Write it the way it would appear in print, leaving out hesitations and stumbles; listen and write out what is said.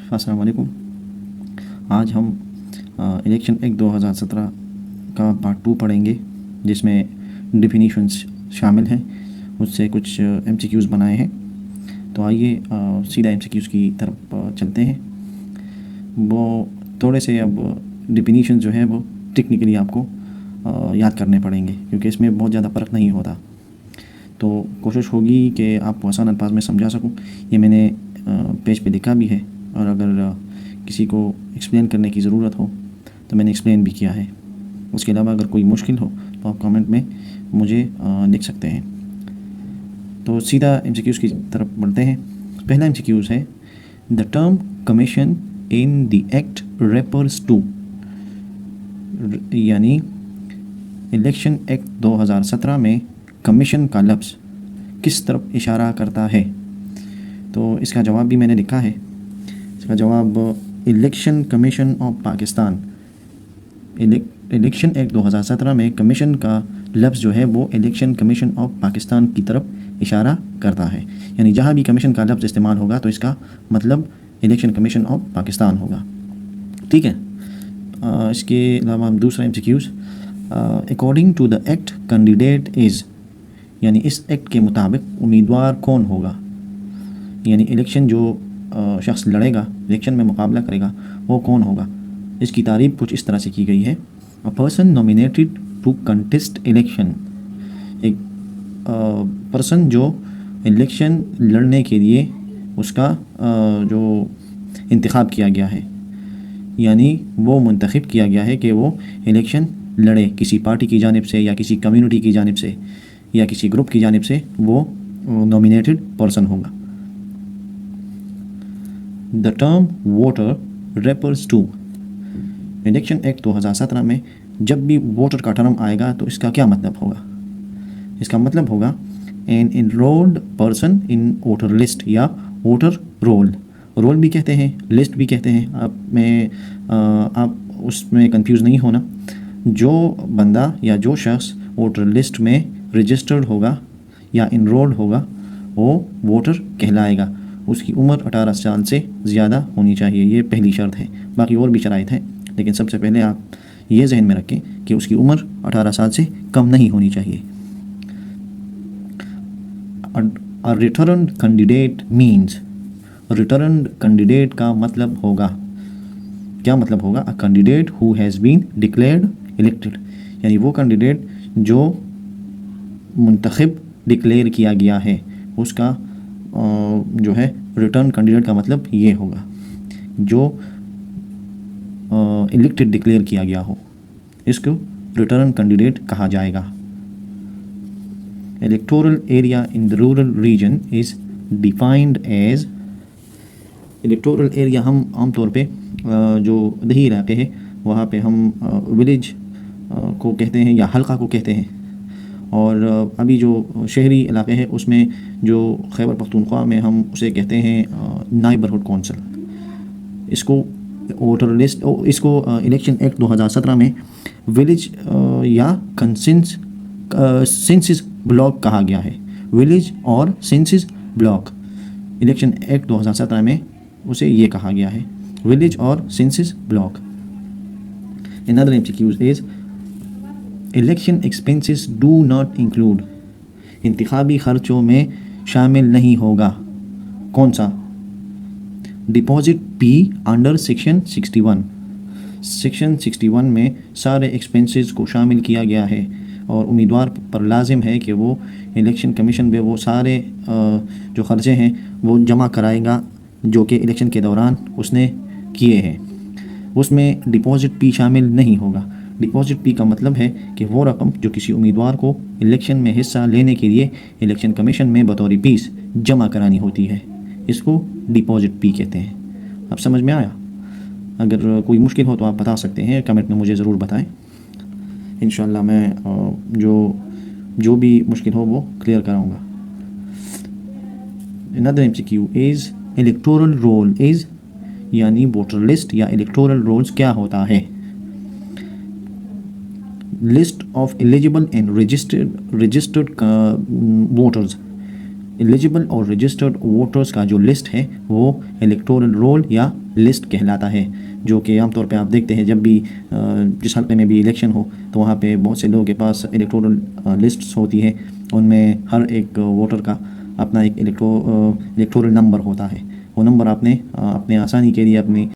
अस्सलाम वालेकुम। आज हम इलेक्शन एक्ट 2017 का पार्ट 2 पढ़ेंगे, जिसमें डिफिनीशंस शामिल हैं। उससे कुछ MCQs बनाए हैं। तो आइए सीधा MCQs की तरफ चलते हैं। वो थोड़े से अब डिफिनीशन जो है वो टेक्निकली आपको याद करने पड़ेंगे, क्योंकि इसमें बहुत ज़्यादा फ़र्क नहीं होता। तो कोशिश होगी कि आपको आसान अल्फाज में समझा सकूं। ये मैंने पेज पे लिखा भी है, और अगर किसी को एक्सप्लेन करने की ज़रूरत हो तो मैंने एक्सप्लेन भी किया है। उसके अलावा अगर कोई मुश्किल हो तो आप कमेंट में मुझे लिख सकते हैं। तो सीधा MCQs की तरफ बढ़ते हैं। पहला MCQs है, the term commission in the act refers to, यानी इलेक्शन एक्ट 2017 में कमीशन का लफ्ज़ किस तरफ इशारा करता है। तो इसका जवाब भी मैंने लिखा है। इसका जवाब election commission of Pakistan, election act 2017 में कमीशन का लफ्ज़ जो है वो इलेक्शन कमीशन ऑफ पाकिस्तान की तरफ इशारा करता है। यानी जहाँ भी कमीशन का लफ्ज़ इस्तेमाल होगा तो इसका मतलब इलेक्शन कमीशन ऑफ पाकिस्तान होगा। ठीक है। इसके अलावा हम दूसरा MCQs, according to the act candidate is, यानी इस एक्ट के मुताबिक उम्मीदवार कौन होगा। यानी इलेक्शन जो शख्स लड़ेगा, इलेक्शन में मुकाबला करेगा, वो कौन होगा। इसकी तारीफ कुछ इस तरह से की गई है, a person nominated to contest election, एक पर्सन जो इलेक्शन लड़ने के लिए उसका जो इंतखाब किया गया है, यानी वो मुंतखब किया गया है कि वो इलेक्शन लड़े, किसी पार्टी की जानिब से या किसी कम्युनिटी की जानिब से या किसी ग्रुप की जानिब से वो नॉमिनेटेड पर्सन होगा। The term voter refers to, election act 2017 में जब भी वोटर का टर्म आएगा तो इसका क्या मतलब होगा। इसका मतलब होगा an enrolled person in voter list या वोटर रोल। रोल भी कहते हैं, लिस्ट भी कहते हैं। आप उसमें कंफ्यूज नहीं होना। जो बंदा या जो शख्स वोटर लिस्ट में रजिस्टर्ड होगा या इनरोल्ड होगा वो वोटर कहलाएगा। उसकी उम्र 18 साल से ज़्यादा होनी चाहिए, ये पहली शर्त है। बाकी और भी शराइत हैं, लेकिन सबसे पहले आप ये जहन में रखें कि उसकी उम्र 18 साल से कम नहीं होनी चाहिए। A return candidate means, return candidate का मतलब होगा, क्या मतलब होगा, a candidate who has been declared elected, यानी वो कैंडिडेट जो मुंतखब डिक्लेयर किया गया है, उसका जो है रिटर्न कैंडिडेट का मतलब ये होगा जो इलेक्टेड डिक्लेयर किया गया हो, इसको रिटर्न कैंडिडेट कहा जाएगा। Electoral area in the rural region is defined as, electoral area हम आमतौर पे जो दही इलाके हैं वहाँ पे हम विलेज को कहते हैं या हल्का को कहते हैं, और अभी जो शहरी इलाके हैं उसमें जो खैबर पख्तूनख्वा में हम उसे कहते हैं नाइबरहुड कौंसल। इसको वोटर लिस्ट, इसको इलेक्शन एक्ट 2017 में विलेज या सेंसस ब्लॉक कहा गया है। विलेज और सेंसस ब्लॉक, इलेक्शन एक्ट 2017 में उसे ये कहा गया है, विलेज और census block. Another MCQs is election expenses do not include, इंतखाबी खर्चों में शामिल नहीं होगा। कौन सा, डिपॉजिट पी अंडर सेक्शन 61, सेक्शन 61 में सारे एक्सपेंसेस को शामिल किया गया है, और उम्मीदवार पर लाजिम है कि वो इलेक्शन कमीशन में वो सारे जो ख़र्चे हैं वो जमा कराएगा जो कि इलेक्शन के दौरान उसने किए हैं। उसमें डिपॉजिट पी शामिल नहीं होगा। डिपॉजिट पी का मतलब है कि वो रकम जो किसी उम्मीदवार को इलेक्शन में हिस्सा लेने के लिए इलेक्शन कमीशन में बतौर फीस जमा करानी होती है, इसको डिपॉजिट पी कहते हैं। अब समझ में आया? अगर कोई मुश्किल हो तो आप बता सकते हैं, कमेंट में मुझे ज़रूर बताएं। इंशाल्लाह मैं जो भी मुश्किल हो वो क्लियर कराऊंगा। Another MCQ is electoral roll is, यानी वोटर लिस्ट या इलेक्टोरल रोल्स क्या होता है। List of eligible and registered voters, eligible और रजिस्टर्ड वोटर्स का जो लिस्ट है वो इलेक्टोरल रोल या लिस्ट कहलाता है, जो कि आमतौर पे आप देखते हैं जब भी जिस हल्के में भी इलेक्शन हो तो वहाँ पे बहुत से लोगों के पास इलेक्टोरल लिस्ट्स होती है। उनमें हर एक वोटर का अपना एक इलेक्टोरल नंबर होता है। वो नंबर आपने अपने आसानी के लिए अपनी